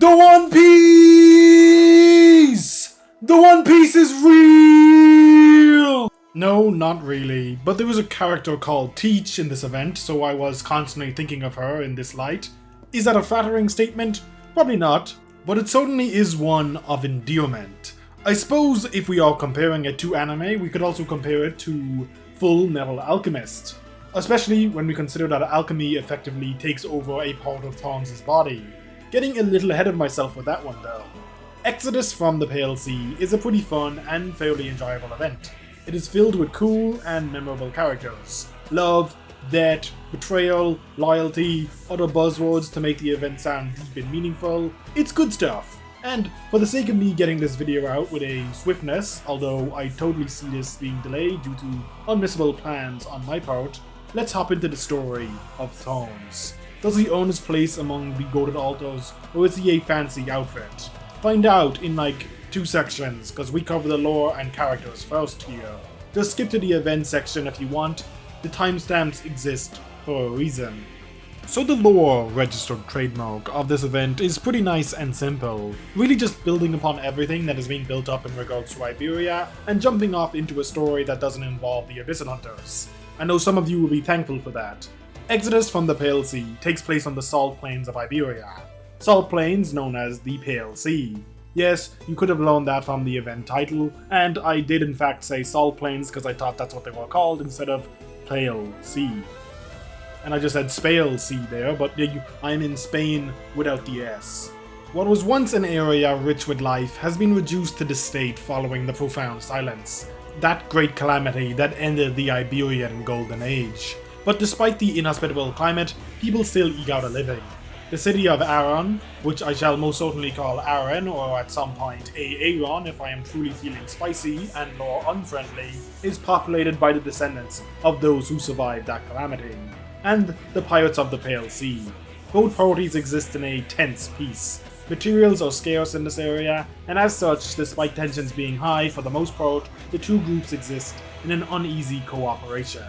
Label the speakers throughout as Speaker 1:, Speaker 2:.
Speaker 1: The One Piece! The One Piece is real! No, not really, but there was a character called Teach in this event, so I was constantly thinking of her in this light. Is that a flattering statement? Probably not, but it certainly is one of endearment. I suppose if we are comparing it to anime, we could also compare it to Full Metal Alchemist. Especially when we consider that alchemy effectively takes over a part of Tom's body. Getting a little ahead of myself with that one though. Exodus from the Pale Sea is a pretty fun and fairly enjoyable event. It is filled with cool and memorable characters. Love, debt, betrayal, loyalty, other buzzwords to make the event sound deep and meaningful. It's good stuff. And for the sake of me getting this video out with a swiftness, although I totally see this being delayed due to unmissable plans on my part, let's hop into the story of Thorns. Does he earn his place among the goated altars, or is he a fancy outfit? Find out in like 2 sections, cause we cover the lore and characters first here. Just skip to the event section if you want, the timestamps exist for a reason. So the lore registered trademark of this event is pretty nice and simple, really just building upon everything that has been built up in regards to Iberia, and jumping off into a story that doesn't involve the Abyssal Hunters. I know some of you will be thankful for that. Exodus from the Pale Sea takes place on the Salt Plains of Iberia. Salt Plains known as the Pale Sea. Yes, you could have learned that from the event title, and I did in fact say Salt Plains because I thought that's what they were called instead of Pale Sea. And I just said Spale Sea there, but I'm in Spain without the S. What was once an area rich with life has been reduced to this state following the profound silence. That great calamity that ended the Iberian Golden Age. But despite the inhospitable climate, people still eke out a living. The city of Aron, which I shall most certainly call Aaron or at some point Aaron if I am truly feeling spicy and lore unfriendly, is populated by the descendants of those who survived that calamity, and the Pirates of the Pale Sea. Both parties exist in a tense peace. Materials are scarce in this area, and as such, despite tensions being high for the most part, the two groups exist in an uneasy cooperation.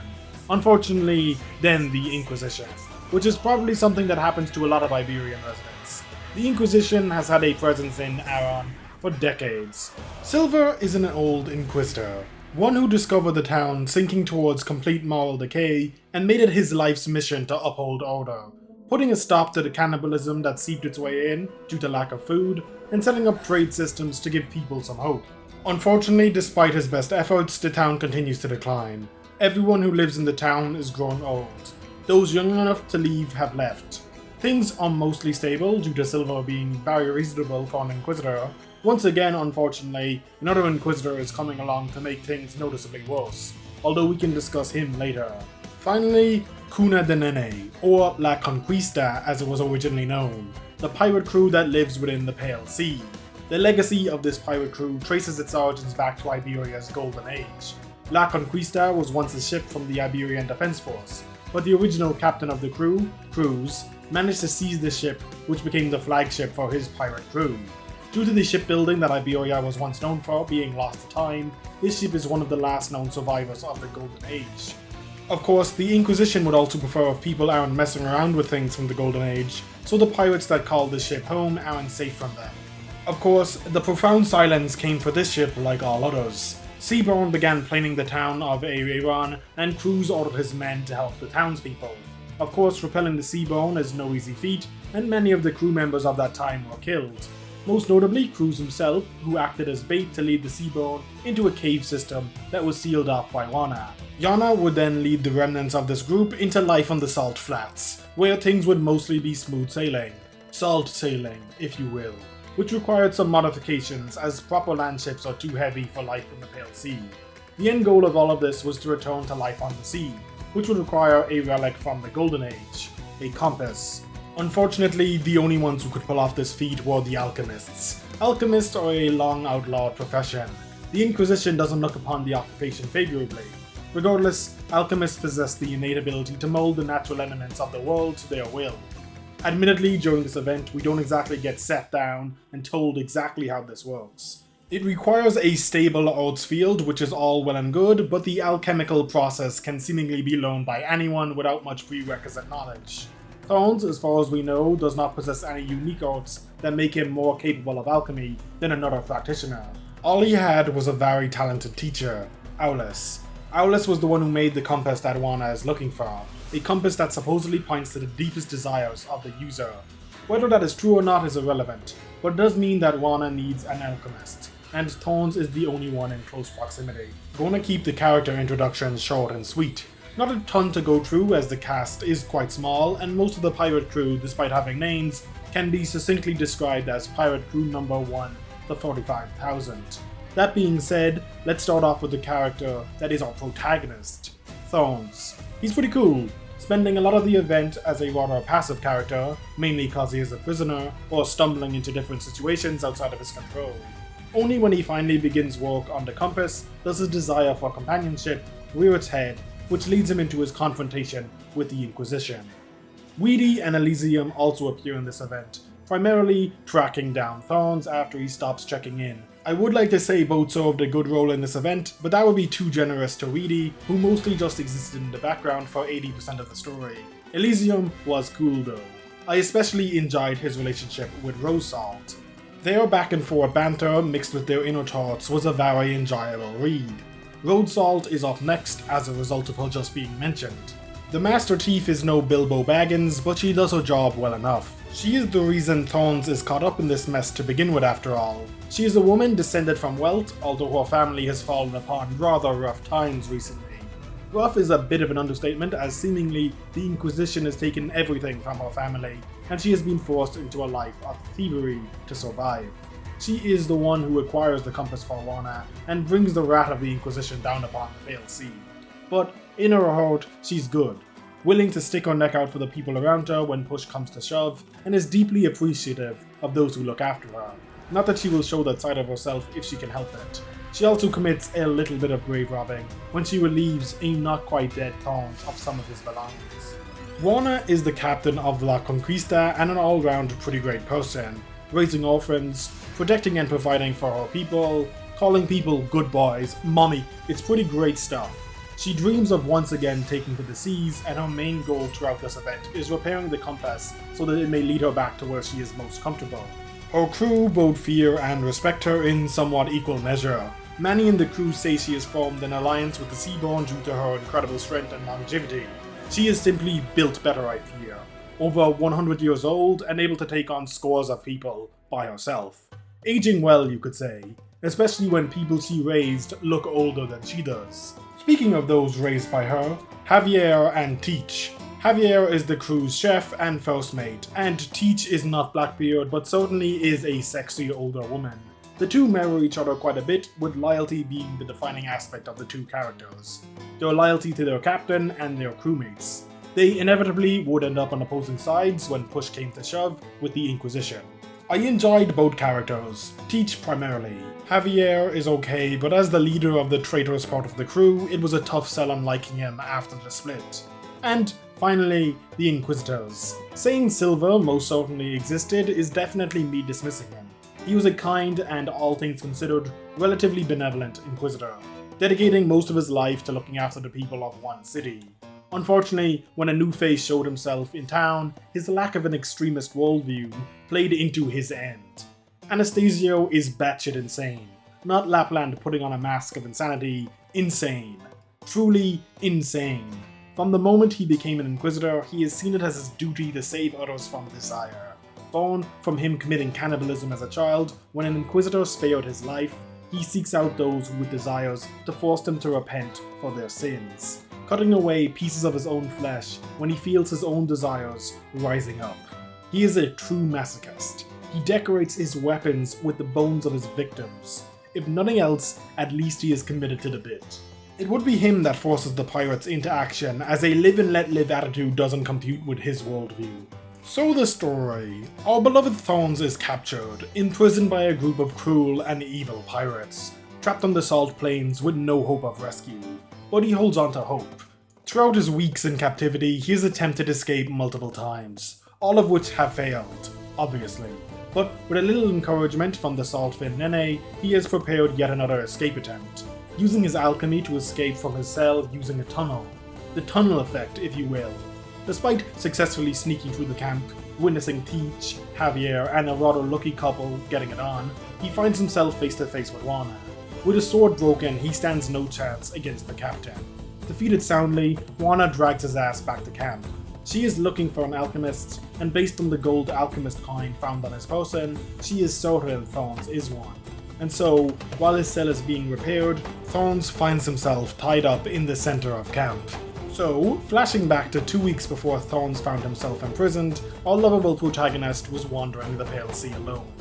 Speaker 1: Unfortunately, then the Inquisition, which is probably something that happens to a lot of Iberian residents. The Inquisition has had a presence in Aron for decades. Silver is an old Inquisitor, one who discovered the town sinking towards complete moral decay and made it his life's mission to uphold order, putting a stop to the cannibalism that seeped its way in due to lack of food, and setting up trade systems to give people some hope. Unfortunately, despite his best efforts, the town continues to decline. Everyone who lives in the town is growing old. Those young enough to leave have left. Things are mostly stable due to Silver being very reasonable for an Inquisitor. Once again, unfortunately, another Inquisitor is coming along to make things noticeably worse, although we can discuss him later. Finally, Cuna de Nene, or La Conquista as it was originally known, the pirate crew that lives within the Pale Sea. The legacy of this pirate crew traces its origins back to Iberia's Golden Age. La Conquista was once a ship from the Iberian Defense Force, but the original captain of the crew, Cruz, managed to seize the ship, which became the flagship for his pirate crew. Due to the shipbuilding that Iberia was once known for being lost to time, this ship is one of the last known survivors of the Golden Age. Of course, the Inquisition would also prefer if people aren't messing around with things from the Golden Age, so the pirates that call this ship home aren't safe from them. Of course, the profound silence came for this ship like all others. Seaborn began planing the town of Aaron, and Cruz ordered his men to help the townspeople. Of course, repelling the Seaborn is no easy feat, and many of the crew members of that time were killed. Most notably, Cruz himself, who acted as bait to lead the Seaborn into a cave system that was sealed off by Juana. Juana would then lead the remnants of this group into life on the Salt Flats, where things would mostly be smooth sailing. Salt sailing, if you will. Which required some modifications as proper land ships are too heavy for life in the Pale Sea. The end goal of all of this was to return to life on the sea, which would require a relic from the Golden Age, a compass. Unfortunately, the only ones who could pull off this feat were the alchemists. Alchemists are a long outlawed profession. The Inquisition doesn't look upon the occupation favorably. Regardless, alchemists possess the innate ability to mold the natural elements of the world to their will. Admittedly, during this event, we don't exactly get sat down and told exactly how this works. It requires a stable odds field, which is all well and good, but the alchemical process can seemingly be learned by anyone without much prerequisite knowledge. Thorns, as far as we know, does not possess any unique arts that make him more capable of alchemy than another practitioner. All he had was a very talented teacher, Aulus. Aulus was the one who made the compass that Juana is looking for, a compass that supposedly points to the deepest desires of the user. Whether that is true or not is irrelevant, but it does mean that Juana needs an alchemist, and Thorns is the only one in close proximity. Gonna keep the character introductions short and sweet. Not a ton to go through as the cast is quite small, and most of the pirate crew, despite having names, can be succinctly described as Pirate Crew Number 1 to 45,000. That being said, let's start off with the character that is our protagonist, Thorns. He's pretty cool, spending a lot of the event as a rather passive character, mainly cause he is a prisoner, or stumbling into different situations outside of his control. Only when he finally begins work on the compass does his desire for companionship rear its head, which leads him into his confrontation with the Inquisition. Weedy and Elysium also appear in this event, primarily tracking down Thorns after he stops checking in. I would like to say both served a good role in this event, but that would be too generous to Weedy, who mostly just existed in the background for 80% of the story. Elysium was cool though. I especially enjoyed his relationship with Rosalt. Their back and forth banter mixed with their inner thoughts was a very enjoyable read. Rosalt is up next as a result of her just being mentioned. The Master Thief is no Bilbo Baggins, but she does her job well enough. She is the reason Thorns is caught up in this mess to begin with after all. She is a woman descended from wealth, although her family has fallen upon rather rough times recently. Rough is a bit of an understatement, as seemingly the Inquisition has taken everything from her family, and she has been forced into a life of thievery to survive. She is the one who acquires the compass for Juana, and brings the wrath of the Inquisition down upon the Pale Sea. But in her heart, she's good, willing to stick her neck out for the people around her when push comes to shove, and is deeply appreciative of those who look after her. Not that she will show that side of herself if she can help it. She also commits a little bit of grave robbing when she relieves a not quite dead Thorns of some of his belongings. Juana is the captain of La Conquista and an all-round pretty great person, raising orphans, protecting and providing for her people, calling people good boys, mommy. It's pretty great stuff. She dreams of once again taking to the seas, and her main goal throughout this event is repairing the compass so that it may lead her back to where she is most comfortable. Her crew both fear and respect her in somewhat equal measure. Many in the crew say she has formed an alliance with the Seaborn due to her incredible strength and longevity. She is simply built better, I fear. Over 100 years old and able to take on scores of people by herself. Aging well, you could say, especially when people she raised look older than she does. Speaking of those raised by her, Javier and Teach. Javier is the crew's chef and first mate, and Teach is not Blackbeard, but certainly is a sexy older woman. The two mirror each other quite a bit, with loyalty being the defining aspect of the two characters. Their loyalty to their captain and their crewmates. They inevitably would end up on opposing sides when push came to shove with the Inquisition. I enjoyed both characters, Teach primarily. Javier is okay, but as the leader of the traitorous part of the crew, it was a tough sell on liking him after the split. And finally, the Inquisitors. Saying Silver most certainly existed is definitely me dismissing him. He was a kind and, all things considered, relatively benevolent Inquisitor, dedicating most of his life to looking after the people of one city. Unfortunately, when a new face showed himself in town, his lack of an extremist worldview played into his end. Anastasio is batshit insane. Not Lapland putting on a mask of insanity, insane. Truly insane. From the moment he became an Inquisitor, he has seen it as his duty to save others from desire. Born from him committing cannibalism as a child, when an Inquisitor spared his life, he seeks out those with desires to force them to repent for their sins, cutting away pieces of his own flesh when he feels his own desires rising up. He is a true masochist. He decorates his weapons with the bones of his victims. If nothing else, at least he is committed to the bit. It would be him that forces the pirates into action, as a live and let live attitude doesn't compute with his worldview. So the story. Our beloved Thorns is captured, imprisoned by a group of cruel and evil pirates, trapped on the salt plains with no hope of rescue. But he holds on to hope. Throughout his weeks in captivity, he has attempted escape multiple times, all of which have failed, obviously. But with a little encouragement from the Saltfin Nene, he has prepared yet another escape attempt, using his alchemy to escape from his cell using a tunnel. The tunnel effect, if you will. Despite successfully sneaking through the camp, witnessing Teach, Javier, and a rather lucky couple getting it on, he finds himself face to face with Juana. With his sword broken, he stands no chance against the captain. Defeated soundly, Juana drags his ass back to camp. She is looking for an alchemist, and based on the gold alchemist coin found on his person, she is certain Thorns is one. And so, while his cell is being repaired, Thorns finds himself tied up in the center of camp. So, flashing back to 2 weeks before Thorns found himself imprisoned, our lovable protagonist was wandering the Pale Sea alone.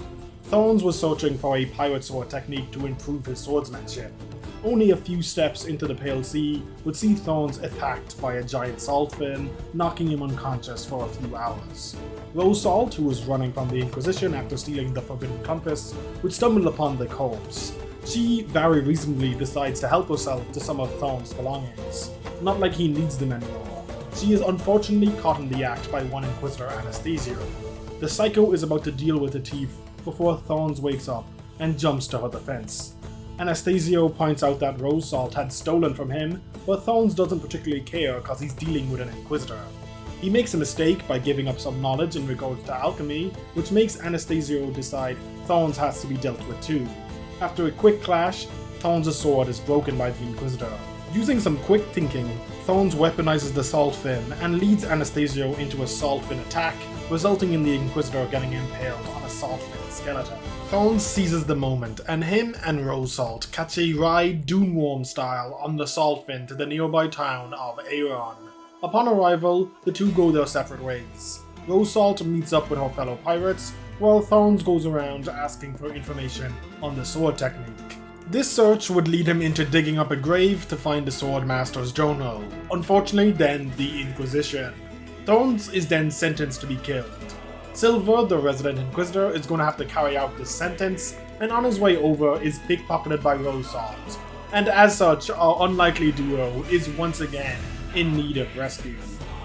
Speaker 1: Thorns was searching for a pirate sword technique to improve his swordsmanship. Only a few steps into the Pale Sea would see Thorns attacked by a giant saltfin, knocking him unconscious for a few hours. Rose Salt, who was running from the Inquisition after stealing the Forbidden Compass, would stumble upon the corpse. She very reasonably decides to help herself to some of Thorns' belongings. Not like he needs them anymore. She is unfortunately caught in the act by one Inquisitor, Anastasio. The Psycho is about to deal with the thief before Thorns wakes up and jumps to her defense. Anastasio points out that Rose Salt had stolen from him, but Thorns doesn't particularly care cause he's dealing with an Inquisitor. He makes a mistake by giving up some knowledge in regards to alchemy, which makes Anastasio decide Thorns has to be dealt with too. After a quick clash, Thorns' sword is broken by the Inquisitor. Using some quick thinking, Thorns weaponizes the Saltfin and leads Anastasio into a Saltfin attack, resulting in the Inquisitor getting impaled on a Saltfin skeleton. Thorns seizes the moment, and him and Rose Salt catch a ride Doomworm style on the Saltfin to the nearby town of Aeron. Upon arrival, the two go their separate ways. Rose Salt meets up with her fellow pirates, while Thorns goes around asking for information on the sword technique. This search would lead him into digging up a grave to find the Swordmaster's journal. Unfortunately, then the Inquisition. Thorns is then sentenced to be killed. Silver, the resident Inquisitor, is going to have to carry out this sentence, and on his way over is pickpocketed by Rose Salt. And as such, our unlikely duo is once again in need of rescue.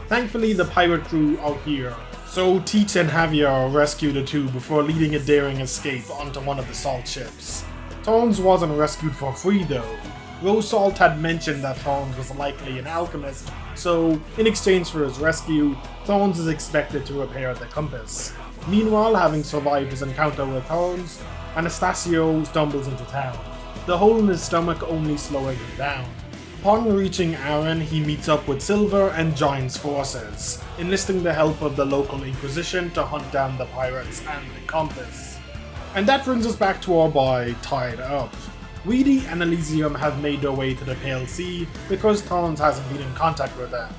Speaker 1: Thankfully, the pirate crew are here, so Teach and Javier rescue the two before leading a daring escape onto one of the salt ships. Thorns wasn't rescued for free though. Rose Salt had mentioned that Thorns was likely an alchemist, so in exchange for his rescue, Thorns is expected to repair the compass. Meanwhile, having survived his encounter with Thorns, Anastasio stumbles into town, the hole in his stomach only slowing him down. Upon reaching Aeron, he meets up with Silver and joins forces, enlisting the help of the local Inquisition to hunt down the pirates and the compass. And that brings us back to our boy, Tied Up. Weedy and Elysium have made their way to the Pale Sea because Thorns hasn't been in contact with them.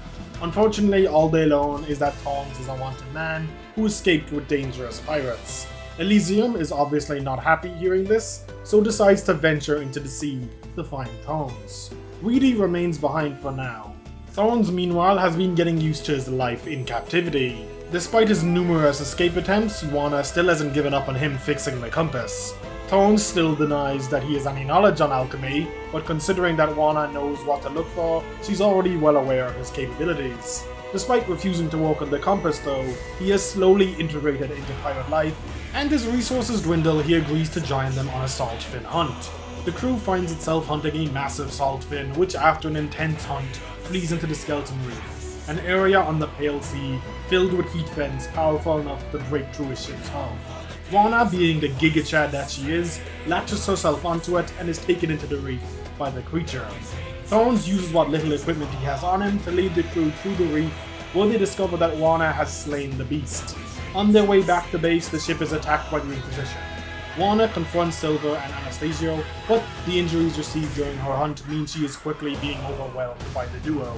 Speaker 1: Unfortunately, all they learn is that Thorns is a wanted man who escaped with dangerous pirates. Elysium is obviously not happy hearing this, so decides to venture into the sea to find Thorns. Weedy remains behind for now. Thorns, meanwhile, has been getting used to his life in captivity. Despite his numerous escape attempts, Juana still hasn't given up on him fixing the compass. Thorns still denies that he has any knowledge on alchemy, but considering that Juana knows what to look for, she's already well aware of his capabilities. Despite refusing to work on the compass though, he has slowly integrated into pirate life, and as resources dwindle, he agrees to join them on a saltfin hunt. The crew finds itself hunting a massive saltfin, which after an intense hunt, flees into the Skeleton Reef, an area on the Pale Sea filled with heat vents powerful enough to break through a ship's hull. Juana, being the Giga Chad that she is, latches herself onto it and is taken into the reef by the creature. Thorns uses what little equipment he has on him to lead the crew through the reef, where they discover that Juana has slain the beast. On their way back to base, the ship is attacked by the Inquisition. Juana confronts Silver and Anastasio, but the injuries received during her hunt mean she is quickly being overwhelmed by the duo.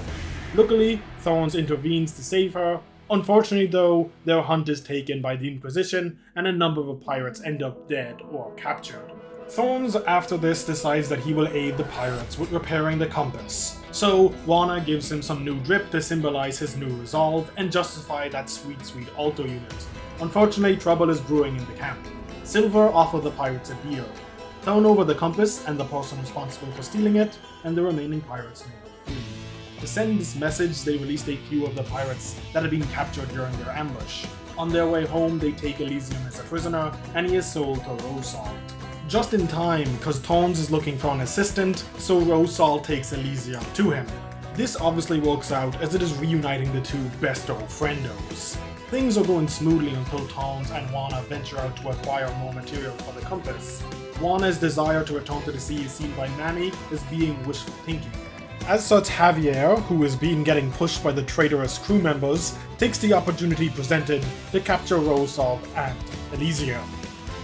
Speaker 1: Luckily, Thorns intervenes to save her. Unfortunately though, their hunt is taken by the Inquisition, and a number of pirates end up dead or captured. Thorns after this decides that he will aid the pirates with repairing the compass. So, Juana gives him some new drip to symbolize his new resolve and justify that sweet altar unit. Unfortunately, trouble is brewing in the camp. Silver offers the pirates a deal. Turn over the compass and the person responsible for stealing it, and the remaining pirates may go free. To send this message, they released a few of the pirates that had been captured during their ambush. On their way home, they take Elysium as a prisoner, and he is sold to Rose Salt. Just in time, because Thorns is looking for an assistant, so Rose Salt takes Elysium to him. This obviously works out as it is reuniting the two best old friendos. Things are going smoothly until Towns and Juana venture out to acquire more material for the compass. Juana's desire to return to the sea is seen by many as being wishful thinking. As such, Javier, who is getting pushed by the traitorous crew members, takes the opportunity presented to capture Rosal and Elysium.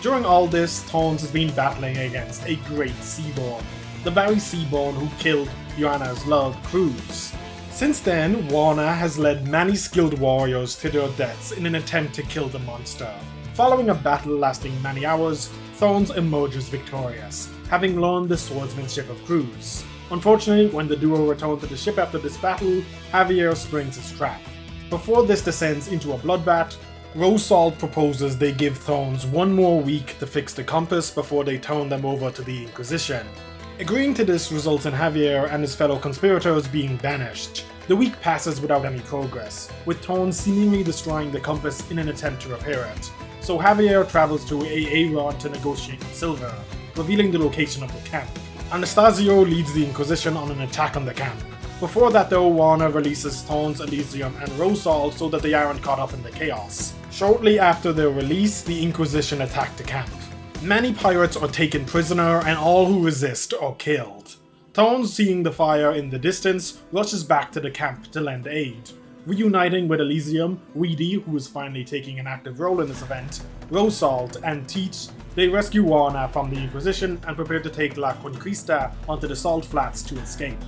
Speaker 1: During all this, Towns has been battling against a great Seaborn, the very Seaborn who killed Juana's love, Cruz. Since then, Juana has led many skilled warriors to their deaths in an attempt to kill the monster. Following a battle lasting many hours, Thorns emerges victorious, having learned the swordsmanship of Cruz. Unfortunately, when the duo return to the ship after this battle, Javier springs his trap. Before this descends into a bloodbath, Rosal proposes they give Thorns one more week to fix the compass before they turn them over to the Inquisition. Agreeing to this results in Javier and his fellow conspirators being banished. The week passes without any progress, with Thorns seemingly destroying the compass in an attempt to repair it. So Javier travels to Aaron to negotiate with Silver, revealing the location of the camp. Anastasio leads the Inquisition on an attack on the camp. Before that though, Juana releases Thorns, Elysium and Rosal so that they aren't caught up in the chaos. Shortly after their release, the Inquisition attack the camp. Many pirates are taken prisoner and all who resist are killed. Thorns, seeing the fire in the distance, rushes back to the camp to lend aid. Reuniting with Elysium, Weedy, who is finally taking an active role in this event, Rosal and Teach, they rescue Juana from the Inquisition and prepare to take La Conquista onto the Salt Flats to escape.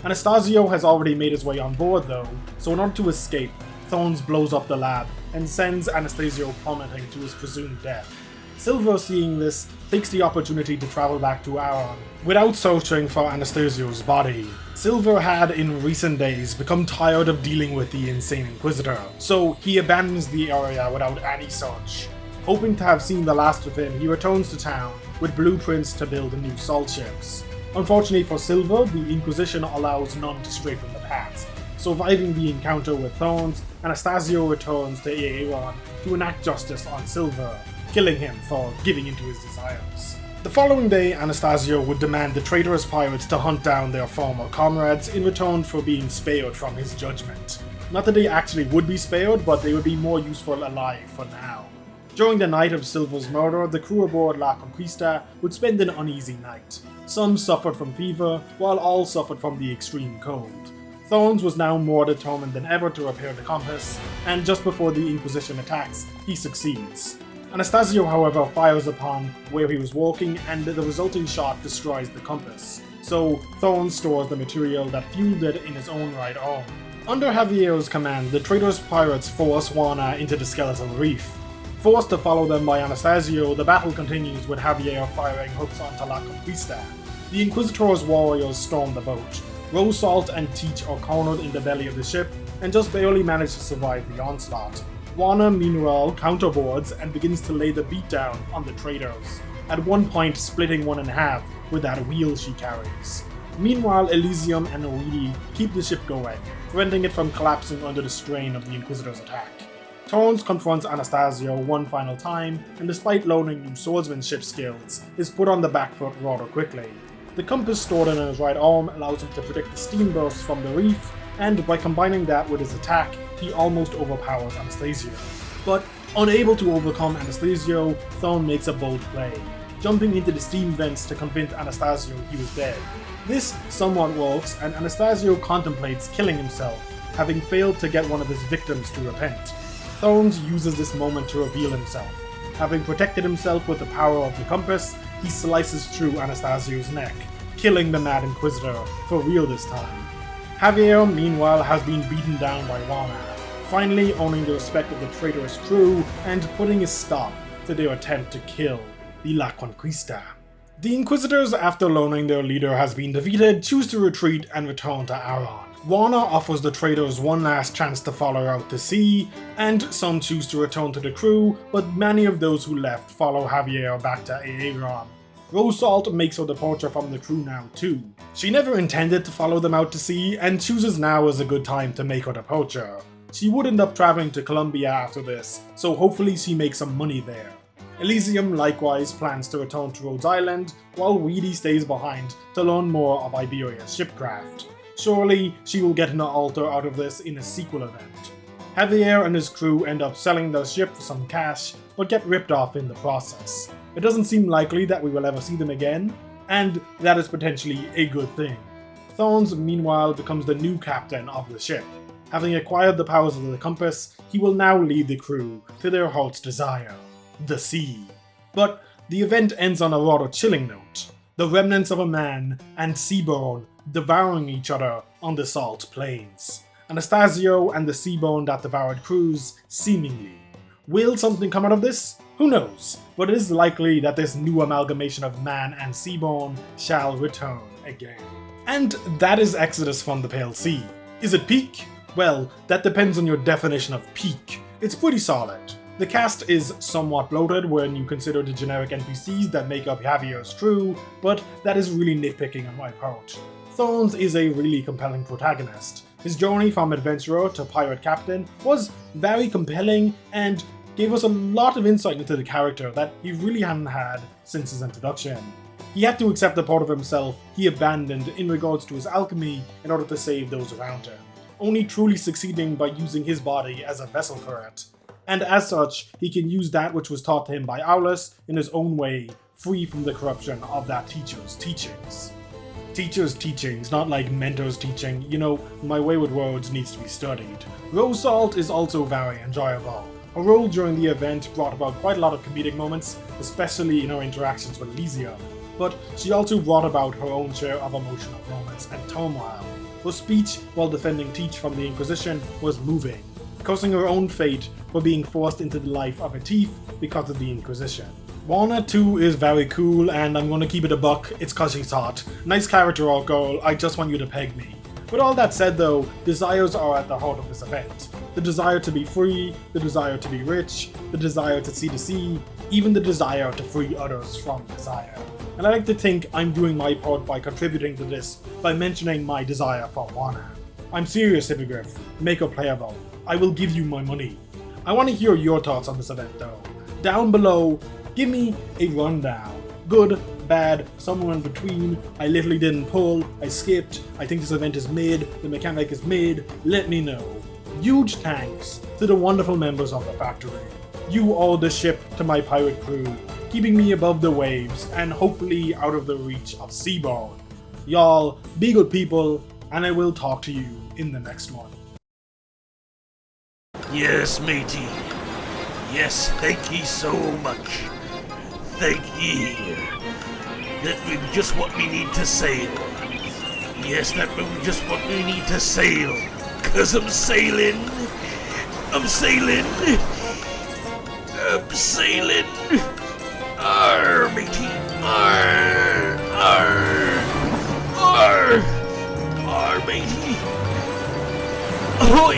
Speaker 1: Anastasio has already made his way on board though, so in order to escape, Thorns blows up the lab and sends Anastasio plummeting to his presumed death. Silver, seeing this, takes the opportunity to travel back to Aaron without searching for Anastasio's body. Silver had in recent days become tired of dealing with the insane Inquisitor, so he abandons the area without any search. Hoping to have seen the last of him, he returns to town with blueprints to build new salt ships. Unfortunately for Silver, the Inquisition allows none to stray from the path. Surviving the encounter with Thorns, Anastasio returns to Aaron to enact justice on Silver, killing him for giving into his desires. The following day, Anastasio would demand the traitorous pirates to hunt down their former comrades in return for being spared from his judgment. Not that they actually would be spared, but they would be more useful alive for now. During the night of Silver's murder, the crew aboard La Conquista would spend an uneasy night. Some suffered from fever, while all suffered from the extreme cold. Thorns was now more determined than ever to repair the compass, and just before the Inquisition attacks, he succeeds. Anastasio, however, fires upon where he was walking, and the resulting shot destroys the compass. So, Thorns stores the material that fueled it in his own right arm. Under Javier's command, the traitorous pirates force Juana into the skeletal reef. Forced to follow them by Anastasio, the battle continues with Javier firing hooks onto La Conquista. The Inquisitor's warriors storm the boat. Rosal and Teach are cornered in the belly of the ship, and just barely manage to survive the onslaught. Juana, meanwhile, counterboards and begins to lay the beatdown on the traitors, at one point splitting one in half with that wheel she carries. Meanwhile, Elysium and Oidi keep the ship going, preventing it from collapsing under the strain of the Inquisitor's attack. Thorns confronts Anastasio one final time, and despite learning new swordsmanship skills, is put on the back foot rather quickly. The compass stored in his right arm allows him to predict the steam bursts from the reef, and by combining that with his attack, he almost overpowers Anastasio. But unable to overcome Anastasio, Thorn makes a bold play, jumping into the steam vents to convince Anastasio he was dead. This somewhat works, and Anastasio contemplates killing himself, having failed to get one of his victims to repent. Thorns uses this moment to reveal himself. Having protected himself with the power of the compass, he slices through Anastasio's neck, killing the Mad Inquisitor, for real this time. Javier, meanwhile, has been beaten down by Juana, finally owning the respect of the traitorous crew and putting a stop to their attempt to kill the La Conquista. The Inquisitors, after learning their leader has been defeated, choose to retreat and return to Aaron. Juana offers the traitors one last chance to follow her out to sea, and some choose to return to the crew, but many of those who left follow Javier back to Aaron. Rosal makes her departure from the crew now too. She never intended to follow them out to sea, and chooses now as a good time to make her departure. She would end up traveling to Colombia after this, so hopefully she makes some money there. Elysium likewise plans to return to Rhodes Island, while Weedy stays behind to learn more of Iberia's shipcraft. Surely she will get an altar out of this in a sequel event. Javier and his crew end up selling their ship for some cash, but get ripped off in the process. It doesn't seem likely that we will ever see them again, and that is potentially a good thing. Thorns, meanwhile, becomes the new captain of the ship. Having acquired the powers of the compass, he will now lead the crew to their heart's desire, the sea. But the event ends on a rather chilling note. The remnants of a man and Seaborn devouring each other on the salt plains. Anastasio and the Seaborn that devoured crews, seemingly. Will something come out of this? Who knows, but it is likely that this new amalgamation of man and Seaborn shall return again. And that is Exodus from the Pale Sea. Is it peak? Well, that depends on your definition of peak. It's pretty solid. The cast is somewhat bloated when you consider the generic NPCs that make up Javier's crew, but that is really nitpicking on my part. Thorns is a really compelling protagonist. His journey from adventurer to pirate captain was very compelling and gave us a lot of insight into the character that he really hadn't had since his introduction. He had to accept the part of himself he abandoned in regards to his alchemy in order to save those around him, only truly succeeding by using his body as a vessel for it. And as such, he can use that which was taught to him by Aulus in his own way, free from the corruption of that teacher's teachings. Teacher's teachings, not like mentor's teaching, you know, my wayward words needs to be studied. Rose Salt is also very enjoyable. Her role during the event brought about quite a lot of comedic moments, especially in her interactions with Elysium, but she also brought about her own share of emotional moments and turmoil. Her speech while defending Teach from the Inquisition was moving, cursing her own fate for being forced into the life of a thief because of the Inquisition. Juana too is very cool, and I'm gonna keep it a buck, it's cause she's hot. Nice character arc, girl, I just want you to peg me. With all that said though, desires are at the heart of this event. The desire to be free, the desire to be rich, the desire to see the sea, even the desire to free others from desire. And I like to think I'm doing my part by contributing to this by mentioning my desire for Juana. I'm serious, Hippogriff. Make her playable. I will give you my money. I want to hear your thoughts on this event though. Down below, give me a rundown. Good, bad, somewhere in between. I literally didn't pull, I skipped, I think this event is mid, the mechanic is mid, let me know. Huge thanks to the wonderful members of the factory. You are the ship to my pirate crew, keeping me above the waves and hopefully out of the reach of Seaborn. Y'all, be good people, and I will talk to you in the next one.
Speaker 2: Yes, matey. Yes, thank ye so much. Thank ye. That be just what we need to sail. Yes, that be just what we need to sail. 'Cause I'm sailing. I'm sailing. I'm sailing. Arr, matey. Arr. Arr. Arr. Arr, matey. Ahoy!